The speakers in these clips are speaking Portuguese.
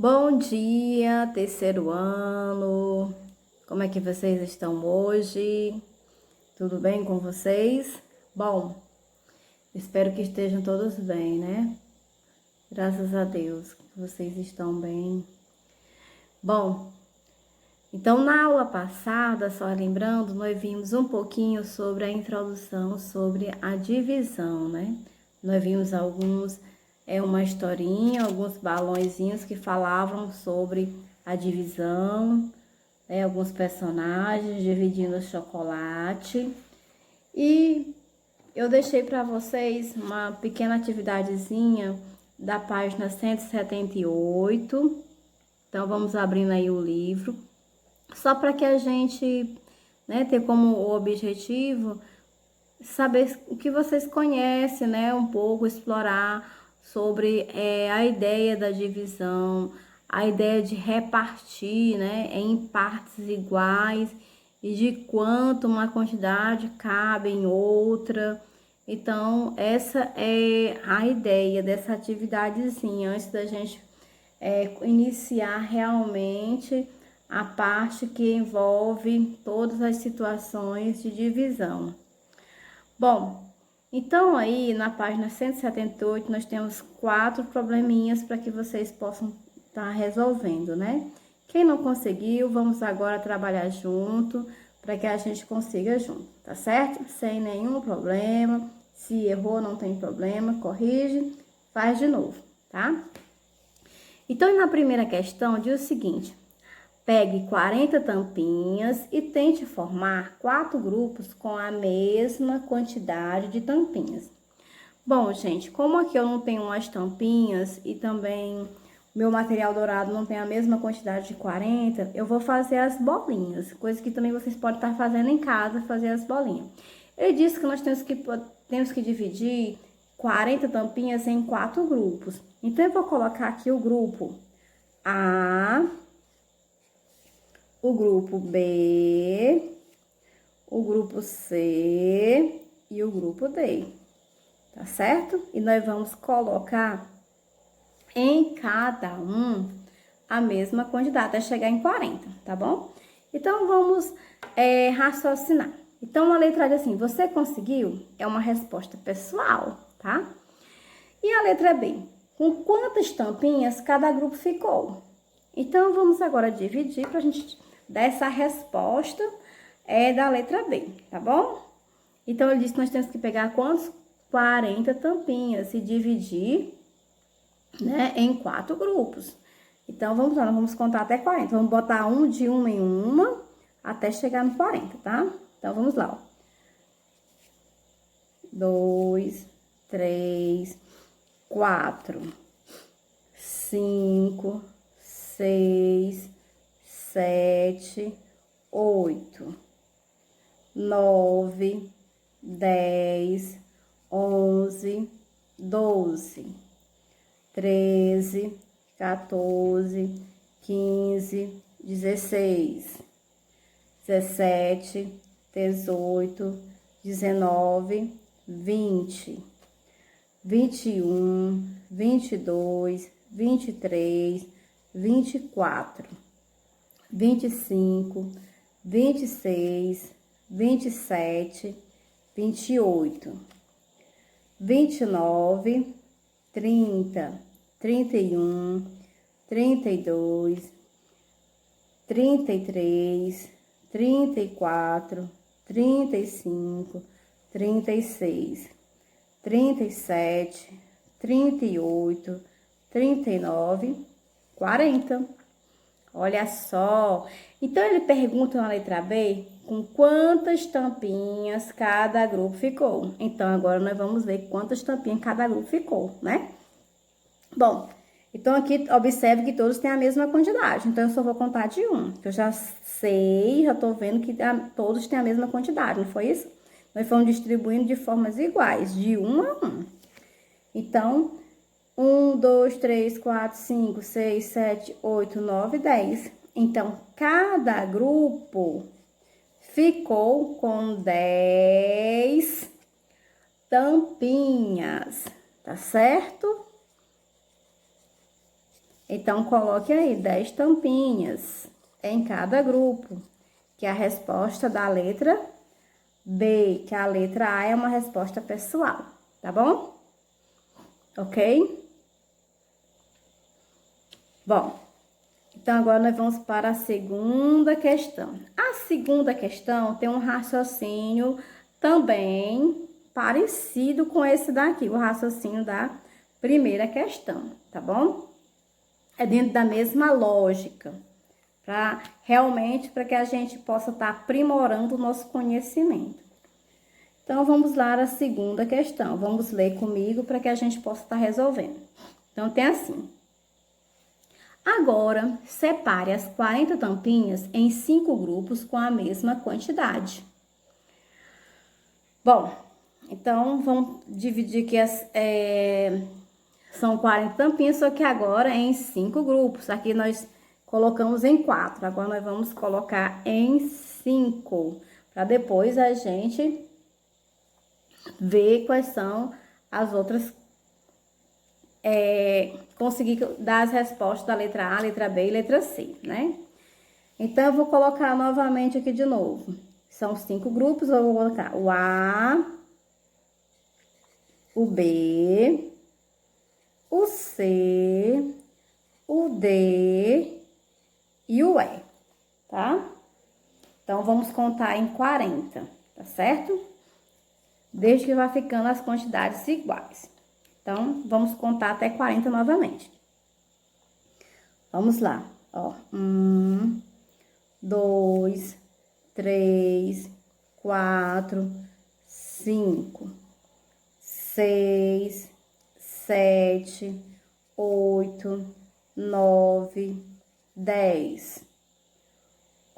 Bom dia, terceiro ano. Como é que vocês estão hoje? Tudo bem com vocês? Bom, espero que estejam todos bem, né? Graças a Deus que vocês estão bem. Bom, então na aula passada, só lembrando, nós vimos um pouquinho sobre a introdução, sobre a divisão, né? Nós vimos uma historinha, alguns balõezinhos que falavam sobre a divisão, né? Alguns personagens dividindo o chocolate. E eu deixei para vocês uma pequena atividadezinha da página 178. Então, vamos abrindo aí o livro, só para que a gente, né, ter como objetivo saber o que vocês conhecem, né, um pouco, explorar sobre a ideia da divisão, a ideia de repartir, né, em partes iguais e de quanto uma quantidade cabe em outra. Então, essa é a ideia dessa atividadezinha, antes da gente iniciar realmente a parte que envolve todas as situações de divisão. Bom, então aí na página 178 nós temos 4 probleminhas para que vocês possam estar resolvendo, né? Quem não conseguiu, vamos agora trabalhar junto para que a gente consiga junto, tá certo? Sem nenhum problema. Se errou, não tem problema, corrige, faz de novo, tá? Então, na primeira questão, diz o seguinte: pegue 40 tampinhas e tente formar 4 grupos com a mesma quantidade de tampinhas. Bom, gente, como aqui eu não tenho umas tampinhas e também meu material dourado não tem a mesma quantidade de 40, eu vou fazer as bolinhas, coisa que também vocês podem estar fazendo em casa, fazer as bolinhas. Ele disse que nós temos que dividir 40 tampinhas em 4 grupos. Então, eu vou colocar aqui o grupo A, o grupo B, o grupo C e o grupo D, tá certo? E nós vamos colocar em cada um a mesma quantidade, até chegar em 40, tá bom? Então, vamos raciocinar. Então, a letra diz assim: você conseguiu? É uma resposta pessoal, tá? E a letra B: com quantas tampinhas cada grupo ficou? Então, vamos agora dividir para a gente dar essa resposta da letra B, tá bom? Então, ele disse que nós temos que pegar quantos? 40 tampinhas e dividir, né, em 4 grupos. Então, vamos lá, nós vamos contar até 40. Vamos botar um de uma em uma até chegar no 40, tá? Então, vamos lá, ó. 2, 3, 4, 5, 6, 7, 8, 9, 10, 11, 12, 13, 14, 15, 16, 17, 18, 19, 20, 21, 22, 23, 24, 25, 26, 27, 28, 29, 30, 31, 32, 33, 34, 35, 36, 37, 38, 39, 40. Olha só. Então, ele pergunta na letra B com quantas tampinhas cada grupo ficou. Então, agora nós vamos ver quantas tampinhas cada grupo ficou, né? Bom, então aqui observe que todos têm a mesma quantidade. Então, eu só vou contar de um, que eu já sei, já tô vendo que todos têm a mesma quantidade, não foi isso? Nós fomos distribuindo de formas iguais, de 1 a 1. Então, 1, 2, 3, 4, 5, 6, 7, 8, 9, 10. Então, cada grupo ficou com 10 tampinhas, tá certo? Então, coloque aí 10 tampinhas em cada grupo, que é a resposta da letra B, que a letra A é uma resposta pessoal, tá bom? Ok? Bom, então agora nós vamos para a segunda questão. A segunda questão tem um raciocínio também parecido com esse daqui, o raciocínio da primeira questão, tá bom? É dentro da mesma lógica, para que a gente possa estar aprimorando o nosso conhecimento. Então, vamos lá a segunda questão. Vamos ler comigo para que a gente possa estar resolvendo. Então, tem assim. Agora, separe as 40 tampinhas em 5 grupos com a mesma quantidade. Bom, então, vamos dividir aqui são 40 tampinhas, só que agora é em 5 grupos. Aqui nós colocamos em 4, agora nós vamos colocar em 5, para depois a gente ver quais são as outras, conseguir dar as respostas da letra A, letra B e letra C, né? Então, eu vou colocar novamente aqui de novo. São 5 grupos, eu vou colocar o A, o B, o C, o D e o E, tá? Então, vamos contar em 40, tá certo? Desde que vá ficando as quantidades iguais. Então, vamos contar até 40 novamente. Vamos lá, ó. 1, 2, 3, 4, 5, 6, 7, 8, 9, 10,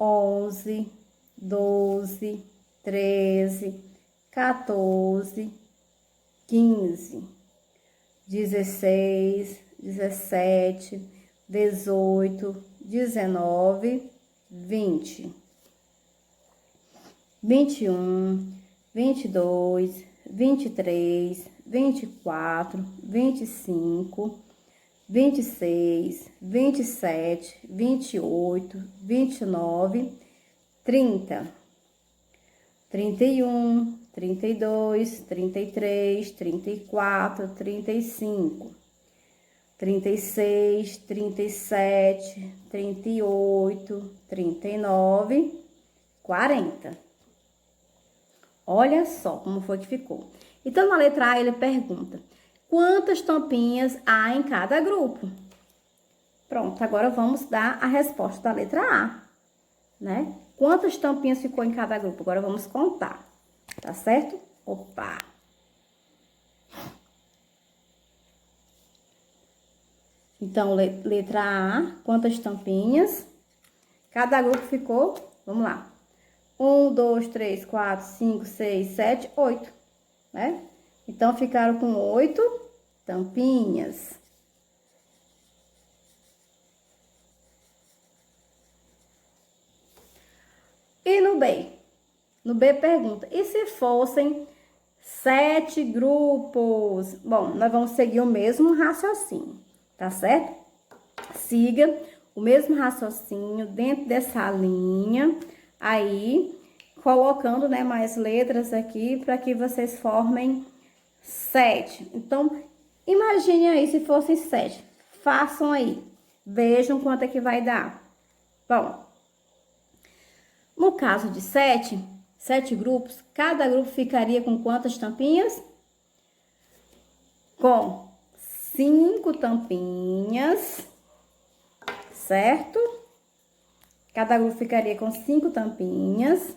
11, 12, 13, 14, 15, 16, 17, 18, 19, 20, 21, 22, 23, 24, 25, 26, 27, 28, 29, 30, 31, 32, 33, 34, 35, 36, 37, 38, 39, 40. Olha só como foi que ficou. Então, na letra A, ele pergunta: quantas tampinhas há em cada grupo? Pronto, agora vamos dar a resposta da letra A, né? Quantas tampinhas ficou em cada grupo? Agora vamos contar, tá certo? Opa! Então, letra A, quantas tampinhas? Cada grupo ficou, vamos lá. 1, 2, 3, 4, 5, 6, 7, 8, né? Então, ficaram com 8 tampinhas. E no B? No B pergunta, e se fossem 7 grupos? Bom, nós vamos seguir o mesmo raciocínio, tá certo? Siga o mesmo raciocínio dentro dessa linha, aí colocando, né, mais letras aqui para que vocês formem 7. Então, imagine aí se fossem 7. Façam aí, vejam quanto é que vai dar. Bom, no caso de 7 grupos, cada grupo ficaria com quantas tampinhas? Com 5 tampinhas, certo? Cada grupo ficaria com 5 tampinhas.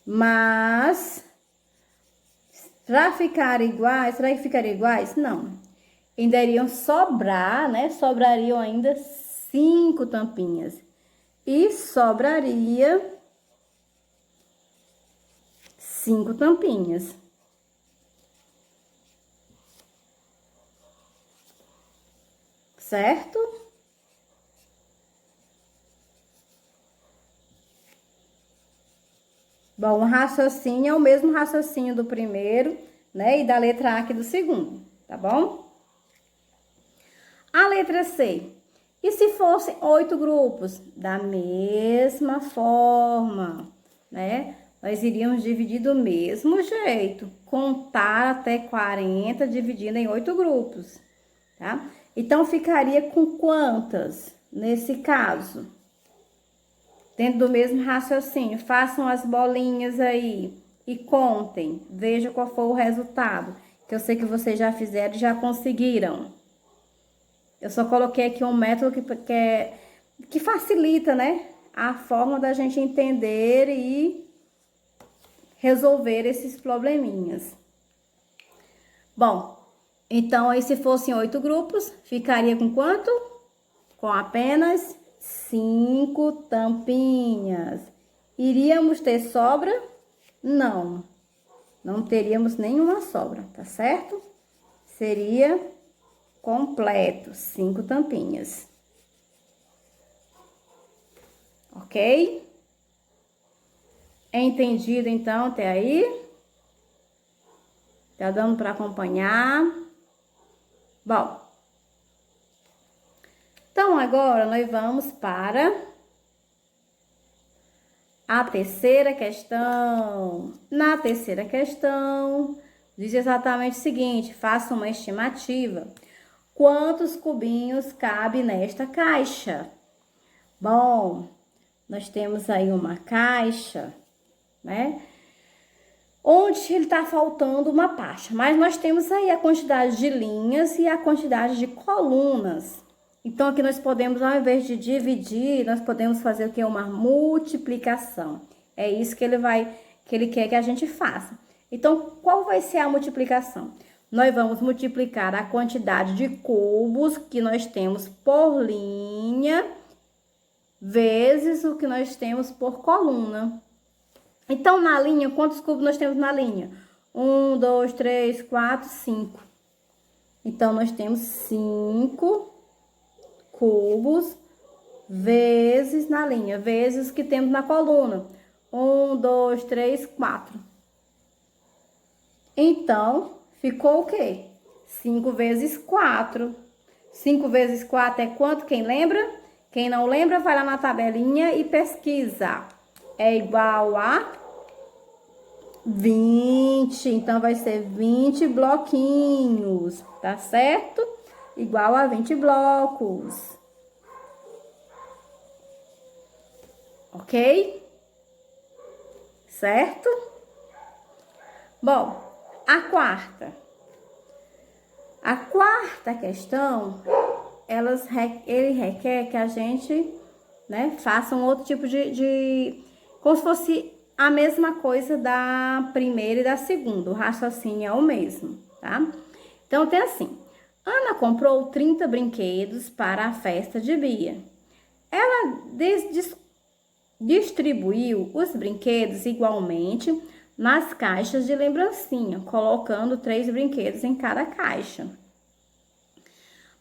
Mas, para ficar iguais, será que ficaria iguais? Não. Ainda iriam sobrar, né? Sobrariam ainda 5 tampinhas. E sobraria 5 tampinhas. Certo? Bom, o raciocínio é o mesmo raciocínio do primeiro, né? E da letra A aqui do segundo, tá bom? A letra C. E se fossem 8 grupos? Da mesma forma, né? Nós iríamos dividir do mesmo jeito. Contar até 40, dividindo em 8 grupos, tá? Então, ficaria com quantas nesse caso? Dentro do mesmo raciocínio, façam as bolinhas aí e contem. Vejam qual foi o resultado. Que eu sei que vocês já fizeram e já conseguiram. Eu só coloquei aqui um método que facilita, né? A forma da gente entender e resolver esses probleminhas. Bom, então aí se fossem 8 grupos, ficaria com quanto? Com apenas 5 tampinhas. Iríamos ter sobra? Não, não teríamos nenhuma sobra, tá certo? Seria completo, 5 tampinhas. Ok? Entendido então até aí? Tá dando para acompanhar? Bom, então agora nós vamos para a terceira questão. Na terceira questão, diz exatamente o seguinte: faça uma estimativa. Quantos cubinhos cabe nesta caixa? Bom, nós temos aí uma caixa, né? Onde ele tá faltando uma parte, mas nós temos aí a quantidade de linhas e a quantidade de colunas. Então, aqui nós podemos, ao invés de dividir, nós podemos fazer o que? Uma multiplicação. É isso que ele quer que a gente faça. Então, qual vai ser a multiplicação? Nós vamos multiplicar a quantidade de cubos que nós temos por linha vezes o que nós temos por coluna. Então, na linha, quantos cubos nós temos na linha? 1, 2, 3, 4, 5. Então, nós temos 5 cubos vezes na linha, vezes o que temos na coluna. 1, 2, 3, 4. Então, ficou o quê? 5 vezes 4. 5 vezes 4 é quanto? Quem lembra? Quem não lembra, vai lá na tabelinha e pesquisa. É igual a 20. Então, vai ser 20 bloquinhos, tá certo? Igual a 20 blocos. Ok? Certo? Bom, a quarta. A quarta questão, ele requer que a gente, né, faça um outro tipo como se fosse a mesma coisa da primeira e da segunda. O raciocínio é o mesmo, tá? Então, tem assim. Ana comprou 30 brinquedos para a festa de Bia. Ela distribuiu os brinquedos igualmente nas caixas de lembrancinha, colocando 3 brinquedos em cada caixa.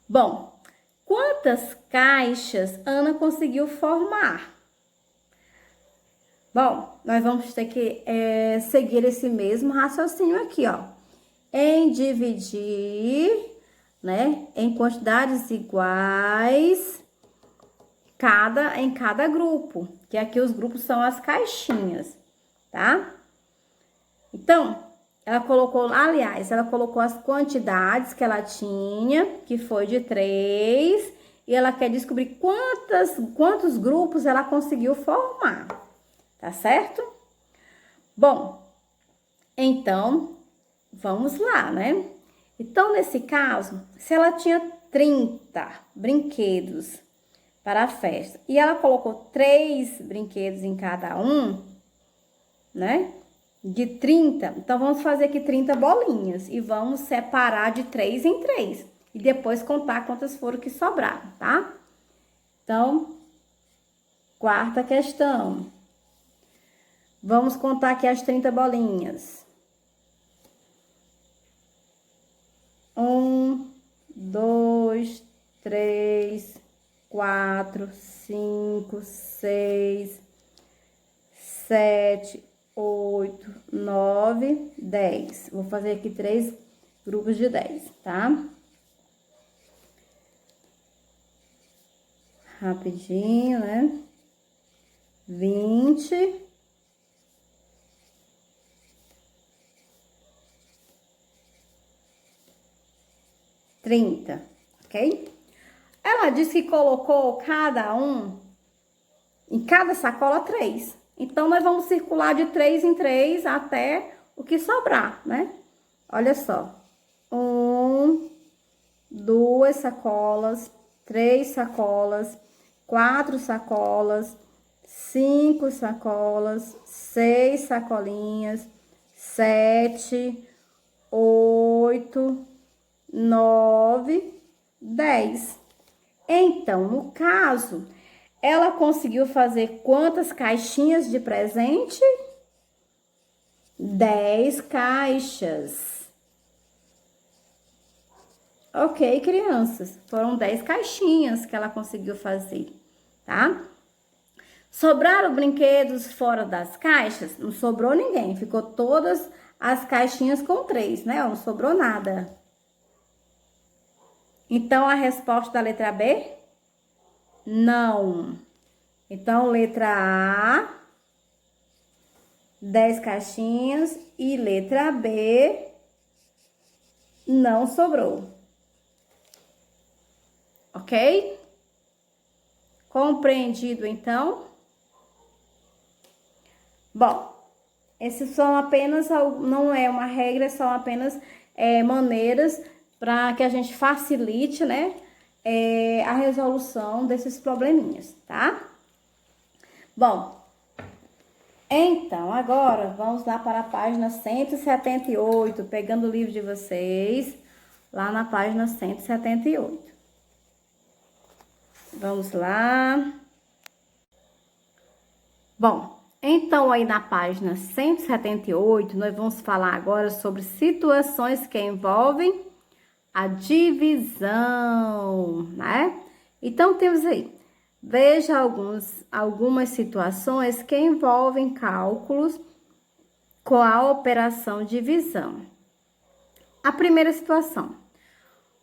Bom, quantas caixas Ana conseguiu formar? Bom, nós vamos ter que seguir esse mesmo raciocínio aqui, ó. Em dividir, né, em quantidades iguais em cada grupo, que aqui os grupos são as caixinhas, tá? Então, ela colocou as quantidades que ela tinha, que foi de 3, e ela quer descobrir quantos grupos ela conseguiu formar, tá certo? Bom, então, vamos lá, né? Então, nesse caso, se ela tinha 30 brinquedos para a festa e ela colocou 3 brinquedos em cada um, né? De 30, então vamos fazer aqui 30 bolinhas e vamos separar de 3 em 3 e depois contar quantas foram que sobraram, tá? Então, quarta questão. Vamos contar aqui as 30 bolinhas. 1, 2, 3, 4, 5, 6, 7, 8, 9, 10. Vou fazer aqui 3 grupos de 10, tá? Rapidinho, né? 20. 30, ok? Ela disse que colocou cada um, em cada sacola, 3. Então, nós vamos circular de 3 em 3 até o que sobrar, né? Olha só. 1, 2 sacolas, 3 sacolas, 4 sacolas, 5 sacolas, 6 sacolinhas, 7, 8, 9, 10. Então, no caso, ela conseguiu fazer quantas caixinhas de presente? 10 caixas. Ok, crianças, foram 10 caixinhas que ela conseguiu fazer, tá? Sobraram brinquedos fora das caixas? Não sobrou ninguém, ficou todas as caixinhas com 3, né? Não sobrou nada. Então, a resposta da letra B? Não. Então, letra A, 10 caixinhas. E letra B, não sobrou. Ok? Compreendido, então? Bom, esses são apenas, não é uma regra, são apenas maneiras para que a gente facilite, né, a resolução desses probleminhas, tá? Bom, então, agora vamos lá para a página 178, pegando o livro de vocês, lá na página 178. Vamos lá. Bom, então aí na página 178, nós vamos falar agora sobre situações que envolvem a divisão, né? Então, temos aí, veja algumas situações que envolvem cálculos com a operação divisão. A primeira situação.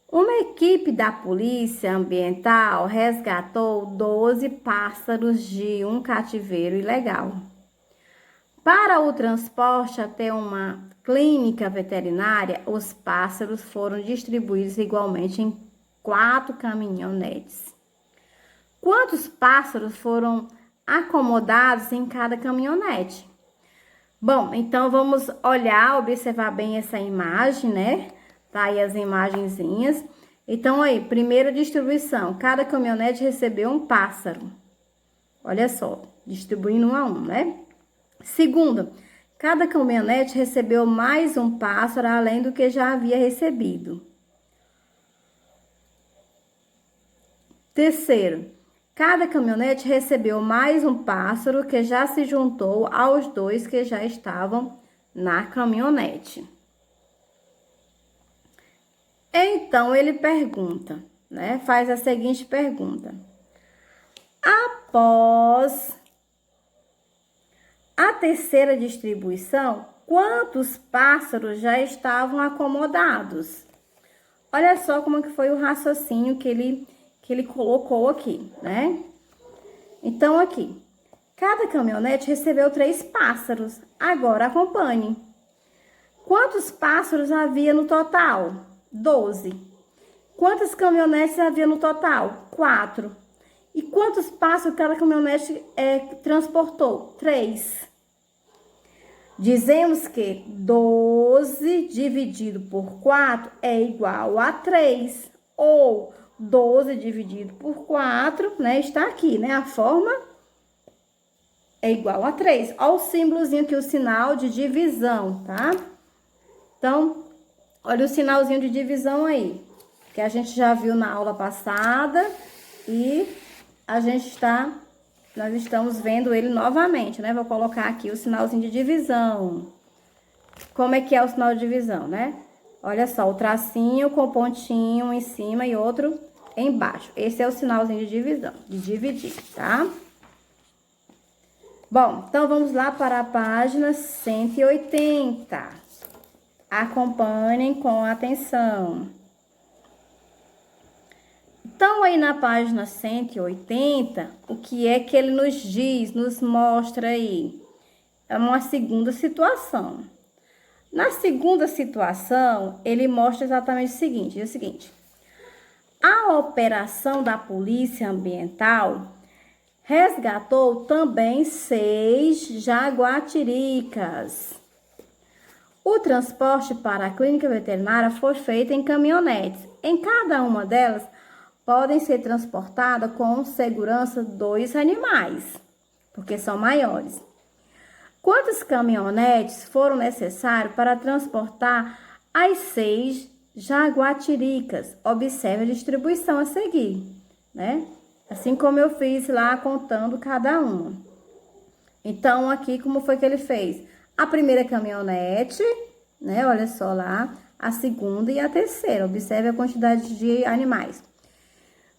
Uma equipe da Polícia Ambiental resgatou 12 pássaros de um cativeiro ilegal. Para o transporte até uma clínica veterinária, os pássaros foram distribuídos igualmente em 4 caminhonetes. Quantos pássaros foram acomodados em cada caminhonete? Bom, então vamos olhar, observar bem essa imagem, né? Tá aí as imagenzinhas. Então aí, primeira distribuição, cada caminhonete recebeu um pássaro. Olha só, distribuindo 1 a 1, né? Segunda, cada caminhonete recebeu mais um pássaro além do que já havia recebido. Terceiro, cada caminhonete recebeu mais um pássaro que já se juntou aos 2 que já estavam na caminhonete. Então, ele pergunta, né? Faz a seguinte pergunta. Após a terceira distribuição, quantos pássaros já estavam acomodados? Olha só como que foi o raciocínio que ele colocou aqui, né? Então, aqui, cada caminhonete recebeu 3 pássaros. Agora, acompanhe. Quantos pássaros havia no total? 12. Quantas caminhonetes havia no total? 4. E quantos pássaros cada caminhonete transportou? 3. Dizemos que 12 dividido por 4 é igual a 3. Ou 12 dividido por 4, né? Está aqui, né? A forma é igual a 3. Olha o símbolozinho aqui, o sinal de divisão, tá? Então, olha o sinalzinho de divisão aí, que a gente já viu na aula passada e nós estamos vendo ele novamente, né? Vou colocar aqui o sinalzinho de divisão. Como é que é o sinal de divisão, né? Olha só, o tracinho com pontinho em cima e outro embaixo. Esse é o sinalzinho de divisão, de dividir, tá? Bom, então vamos lá para a página 180. Acompanhem com atenção. Então, aí na página 180, o que é que ele nos diz, nos mostra aí? É uma segunda situação. Na segunda situação, ele mostra exatamente o seguinte, diz o seguinte: a operação da Polícia Ambiental resgatou também 6 jaguatiricas. O transporte para a clínica veterinária foi feito em caminhonetes. Em cada uma delas, podem ser transportadas com segurança 2 animais, porque são maiores. Quantas caminhonetes foram necessárias para transportar as 6 jaguatiricas? Observe a distribuição a seguir, né? Assim como eu fiz lá contando cada uma. Então, aqui como foi que ele fez? A primeira caminhonete, né? Olha só lá. A segunda e a terceira. Observe a quantidade de animais.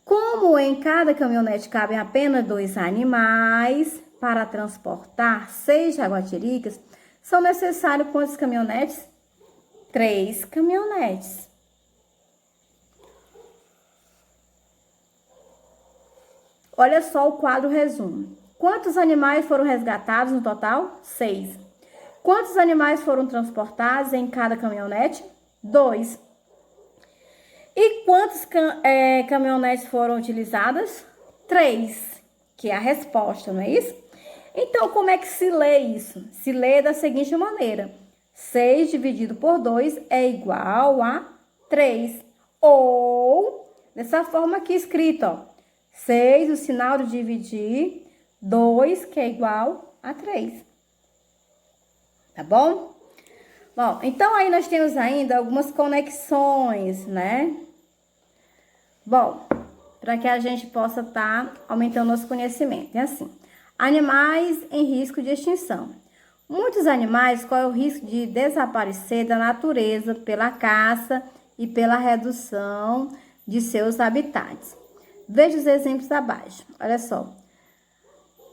Como em cada caminhonete cabem apenas 2 animais, para transportar 6 jaguatiricas, são necessários quantos caminhonetes? 3 caminhonetes. Olha só o quadro resumo. Quantos animais foram resgatados no total? 6. Quantos animais foram transportados em cada caminhonete? 2. E quantas caminhonetes foram utilizadas? 3, que é a resposta, não é isso? Então, como é que se lê isso? Se lê da seguinte maneira: 6 dividido por 2 é igual a 3. Ou, dessa forma aqui escrito, ó. 6, o sinal de dividir, 2, que é igual a 3. Tá bom? Bom, então aí nós temos ainda algumas conexões, né? Bom, para que a gente possa estar aumentando nosso conhecimento. É assim: animais em risco de extinção. Muitos animais correm o risco de desaparecer da natureza pela caça e pela redução de seus habitats. Veja os exemplos abaixo. Olha só.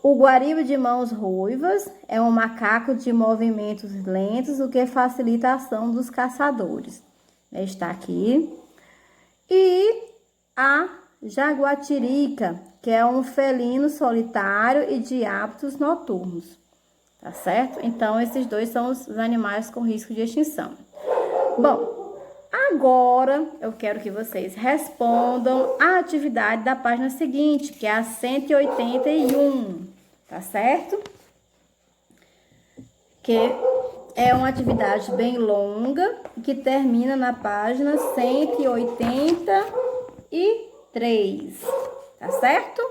O guariba de mãos ruivas é um macaco de movimentos lentos, o que facilita a ação dos caçadores. Está aqui. E a jaguatirica, que é um felino solitário e de hábitos noturnos. Tá certo? Então, esses dois são os animais com risco de extinção. Bom, agora eu quero que vocês respondam a atividade da página seguinte, que é a 181, tá certo? Que é uma atividade bem longa, que termina na página 183, tá certo?